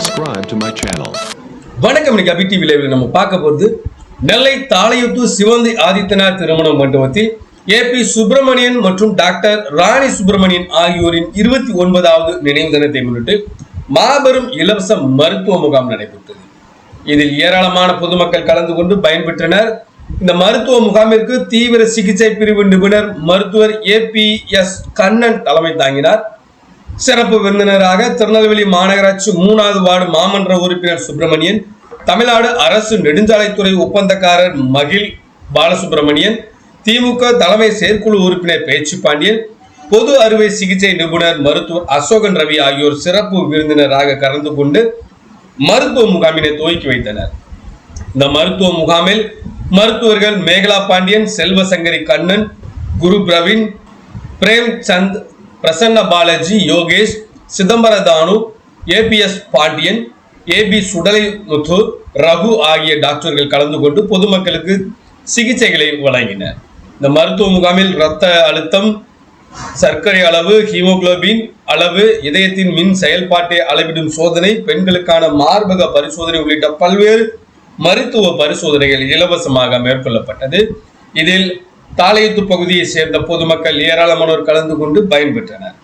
subscribe to my channel. வணக்கம். இன்னைக்கு அபி TV லைவ்ல நம்ம பார்க்க போறது நெல்லை தாளையூத்து சிவந்தி ஆதித்தனார் திருமண மண்டபத்தில் ஏபி சுப்பிரமணியன் மற்றும் டாக்டர் ராணி சுப்பிரமணியன் ஆகியோரின் 29வது நினைவு தினத்தை முன்னிட்டு மாபெரும் இலவச மருத்துவ முகாம் நடைபெற்றது. இதில் ஏராளமான பொதுமக்கள் கலந்து கொண்டு பயன்பெற்றனர். இந்த மருத்துவ முகாமிற்கு தீவிர சிகிச்சை பிரிவு நிபுணர் மருத்துவர் APS கண்ணன் தலைமை தாங்கினார். சிறப்பு விருந்தினராக திருநெல்வேலி மாநகராட்சி 3வது வார்டு மாமன்ற உறுப்பினர் சுப்பிரமணியன், தமிழ்நாடு அரசு நெடுஞ்சாலைத்துறை ஒப்பந்தக்காரர் மகிழ் பாலசுப்பிரமணியன், திமுக தலைமை செயற்குழு உறுப்பினர் பேச்சு பாண்டியன், பொது அறுவை சிகிச்சை நிபுணர் மருத்துவர் அசோகன் ரவி ஆகியோர் சிறப்பு விருந்தினராக கலந்து கொண்டு மருத்துவ முகாமினை துவக்கி வைத்தனர். இந்த மருத்துவ முகாமில் மருத்துவர்கள் மேகலா பாண்டியன், செல்வசங்கரி கண்ணன், குரு பிரவீன், பிரேம் சந்த், பிரசன்ன பாலாஜி, யோகேஷ், சிதம்பரதானு, APS பாண்டியன், AB சுடலைமுத்து, ரகு ஆகிய டாக்டர்கள் கலந்து கொண்டு பொதுமக்களுக்கு சிகிச்சைகளை வழங்கினர். இந்த மருத்துவ முகாமில் இரத்த அழுத்தம், சர்க்கரை அளவு, ஹீமோகுளோபின் அளவு, இதயத்தின் மின் செயல்பாட்டை அளவிடும் சோதனை, பெண்களுக்கான மார்பக பரிசோதனை உள்ளிட்ட பல்வேறு மருத்துவ பரிசோதனைகள் இலவசமாக மேற்கொள்ளப்பட்டது. இதில் தாளையூத்து பகுதியை சேர்ந்த பொதுமக்கள் ஏராளமானோர் கலந்து கொண்டு பயன்பெற்றனர்.